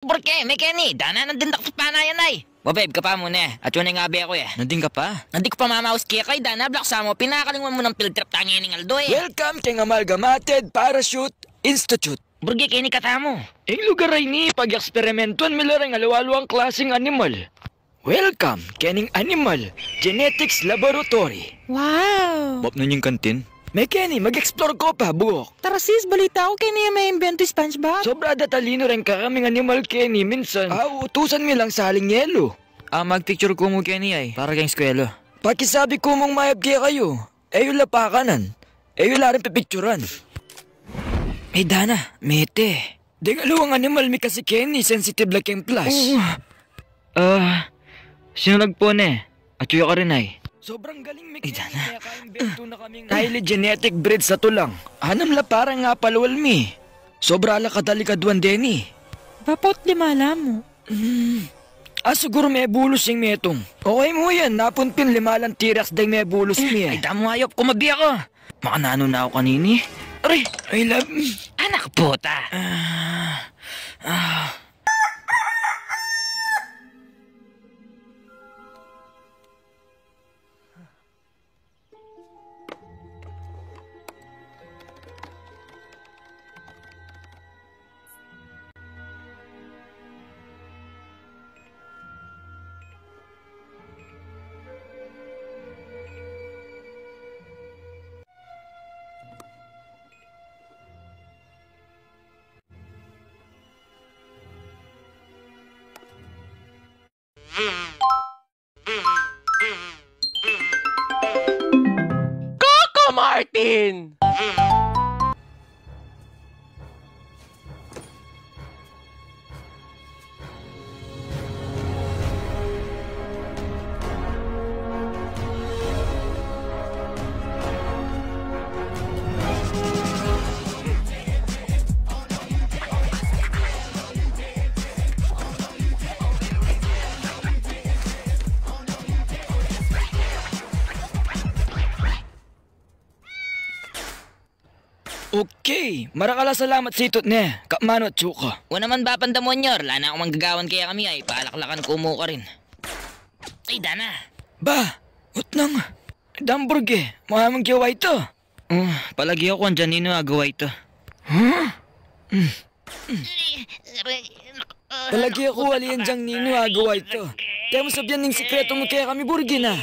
Porque, may Kenny, dana nandun ako sa panayan ay. Babe, ka pa muna at yun ay nga be ako eh. Nandun ka pa? Nandi ko pa mamaus kaya kay dana, black sa mo, pinakalingon mo ng field trip tangin ng Aldo eh. Welcome kay Amalgamated Parachute Institute. Burge, Kenny katamo. Ang lugar ay ni pag-eksperimentuan milarang alawaluang klaseng animal. Welcome kening Animal Genetics Laboratory. Wow! Bop nun yung kantin. May Kenny, mag-explore ko pa, buhok. Tara sis, balita ko kay niya may invento SpongeBob. Sobra talino rin ka kaming animal, Kenny. Minsan, utusan mi lang sa aling yelo. Magpicture ko mo Kenny ay, para kang eskwelo. Pakisabi ko mong mayab kaya kayo. Eyo lapakanan. Eyo la rin pipicturan. Eh Dana, mete. Dengaluang animal mi kasi Kenny, sensitive like yung plus. Sino nagpone? At yuya ka rin ay. Sobrang galing mi Kenny, kaya ka-invento na kaming highly genetic breed sa tulang. Anam la parang nga palwal mi. Sobra la kadalikadwan Denny. Bapaut limala mo. Siguro may bulos yung metong. Okay mo yan, napunpin limalang T-Rex day may bulos mi Ay damo hayop, kumabi ako. Makanano na ako kanini. Aray, I love... Anak puta. Coco Martin! Okay, marakala salamat sa itot ne. Kapmano at tsuka. O naman ba pandamonyor, la na ako manggagawan kaya kami ay paalaklakan kumo ka rin. Ay dana. Ba, utnang. Damburge, mahamang kiyawa ito. Palagi ako andyan nino agawa ito. Palagi ako waliyan dyang nino agawa ito. Kaya mo sabihan ng sikreto mo kaya kami burgi na.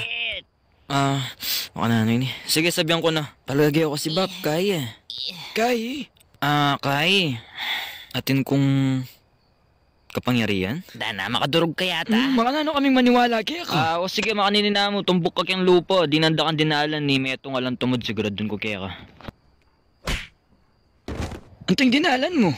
Makanano yun eh. Sige, sabihan ko na. Palagi ako si Bap, kaya. Kay, Kay. Atin kong kapangyarihan? Dana, makadurog ka yata. makanano kaming maniwala kaya ka. O sige, makaninin na mo. Tumbok ka kang lupo. Dinandakan dinalan ni Metong alang tumod. Sigurad dun ko kaya ka. Antong dinalan mo?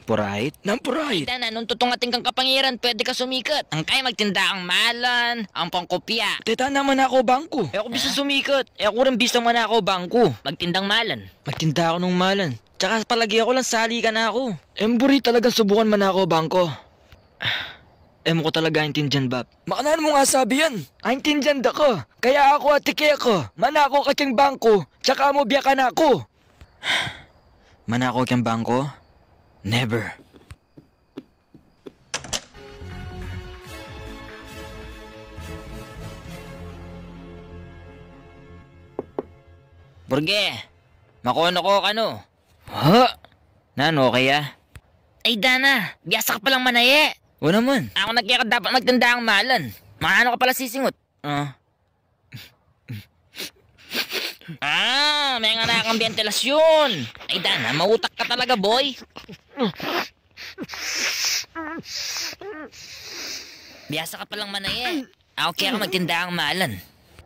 Purahit? Nampurahit. Dana, nung tutungating kang kapangiran, pwede ka sumikat. Ang kaya magtinda ang malan, ang pangkopya. Teta naman ako bangko. Ako bisa sumikat. Ako rin bisa man ako bangko. Magtindang malan. Magtinda ako nung malan. Tsaka palagi ako lang sali ka na ako. Emburi talaga subukan man ako bangko. Mo ko talaga intindihan, Bap. Makanan mo nga sabi yan. Aintindihan da ko. Kaya ako at tike ko. Manako ka kang bangko. Tsaka mo biyakan ako. Manako kang bangko? Never. Burge, makono ko kano. Ha? Nano, kaya? Ay Dana, biyasa ka palang manaye. O naman. Ako nagkaya dapat magtinda ang malan. Maano ka pala sisingot? May nga na kang ventilasyon. Ay Dana, mautak ka talaga boy. Biyasa ka palang manaye. Ako kaya ka magtinda ang malan.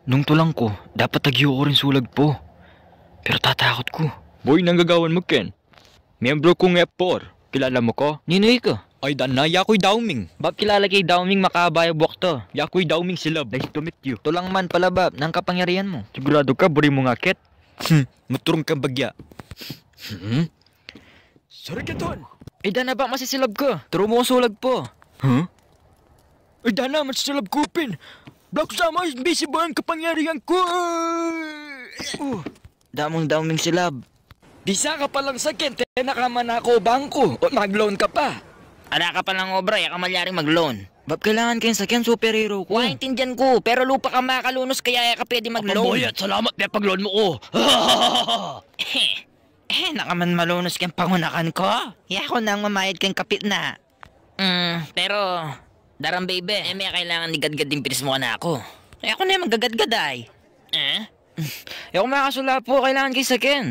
Nung tulang ko, dapat tagyo ko rin sulag po. Pero tatakot ko. Boy, nanggagawan mo, Ken. Miyembro kong F4. Kilala mo ko? Ninoy ko. Ay, na yakoy Dauming. Bab, kilala kay Dauming makabaya buwak to. Yakoy Dauming sila. Nice to meet you. Tulang man pala, Bab, ng kapangyarihan mo. Sigurado ka, buri mo nga, Ket? Maturong kang bagya. Sorry ka ton. Ay, Dana ba masisilab ko? Turo mo ko sulag po. Ay Dana, masisilab kupin. Black sama, invisible ang kapangyarihan ko. Damong Dauming silab. Bisa ka palang sakit, nakaman ako bangko o mag-loan ka pa. Ala ka palang obra, ya ka malyaring mag-loan. Bab, kailangan kayong sakyan superhero ko. Waintindihan ko, pero lupa ka makalunos kaya ka pwede mag-loan. Boy, at salamat na pag-loan mo ko. Nakaman malunos kang pangunakan ko. Ako nang mamayad kang kapit na. Pero, darang baby, may kailangan ni gadgad din pinis mo ka na ako. Ako na yung magagadgad ay. Kung makasula po, kailangan kayong sakyan.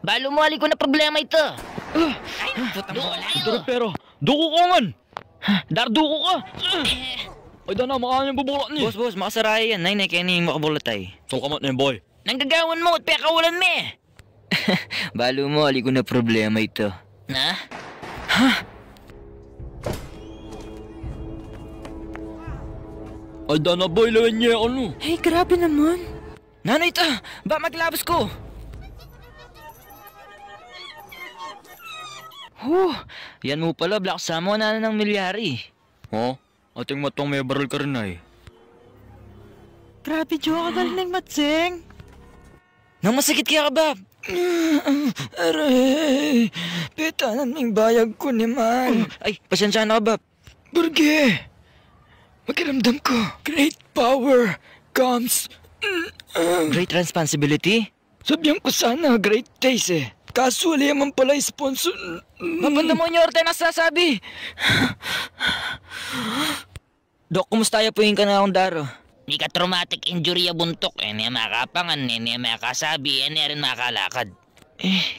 Balo mo, ko na problema ito. Ay, putang bola. Pero, duko ko man. Darduko ka. Ay, dana, makahan yung bubulak niya. Boss, makasaraya yan. Nay, Kenny, makabulatay. So, kamat na yun, boy. Nanggagawan mo at pekawalan me. Balo mo, ko na problema ito. Na? Ay, dana, boy, lawan niya ano. Hey, grabe naman. Nanay ito, ba maglabas ko? Yan mo pala, Black Samo na ng milyari. Oh, ating matong may barrel ka rin ay. Grabe, Joe, kagaling ng matseng. Nang masakit kaya ka, Bab? Aray, petanan ng bayag ko naman. Ay, pasensya na ka, Bab. Burge, makiramdam ko. Great power comes... Great responsibility? Sabihan ko sana, great taste eh. Kaso wala yaman pala sponsor... Mapanda mo niyo orte na sasabi. Dok, kumusta po yung ka na akong daro? Di ka traumatic injury ya buntok. Niya makapangan, niya makasabi, niya rin makalakad.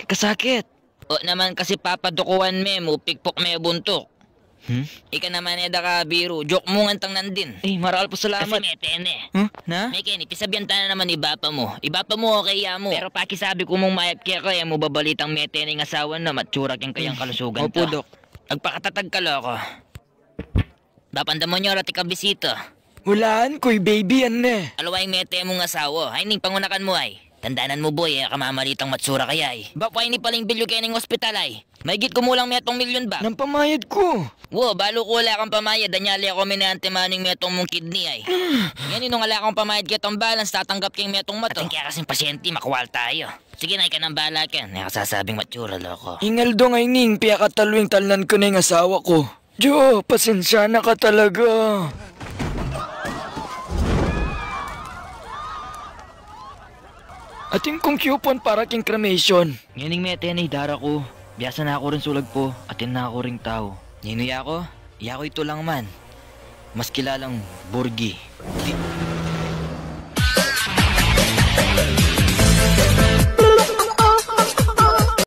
Kasakit. O naman kasi papadukuhan mo, pikpok me buntok. Ika naman ka biro, joke mo ngantang nandin. Maral po salamat. Kasi metene. Na? May Kenny, pisabihan na naman ibapa mo. Ibapa mo okay ya mo. Pero pakisabi ko mong mayap kaya kaya mo babalitang metene ng asawa na matsura kang kayang kalusugan Opo, to. Dok. Agpakatatag ka loko. Bapanda mo nyo rati ka bisita. Walaan ko'y baby yan eh. Alaway mete mong asawa. Ay ning pangunakan mo ay. Tandaanan mo boy, kamamalitang matsura kaya ay. Bapay ni paling bilyo kaya ng ospital ay. May git kumulang metong milyon ba? Nang pamayad ko. Wo, balo ko wala kang pamayad. Danyali ako minante maning metong mong kidney ay. Yan inong wala kang pamayad kaya tong balance, tatanggap kayong metong mato. Ating kaya kasing pasyente, makuwal tayo. Sige na, ika ng bala ka. Nakasasabing matsura loko. Ingal do ngay ning, piya katalwing talan ko na yung asawa ko. Jo, pasensya na ka talaga. Ating kong coupon para king cremation. Ngayon mete na idara ko. Biyasa na ako rin sulag po. Atin na ako ring tao. Ninoy ako? Iyako ito lang man. Mas kilalang Borgi.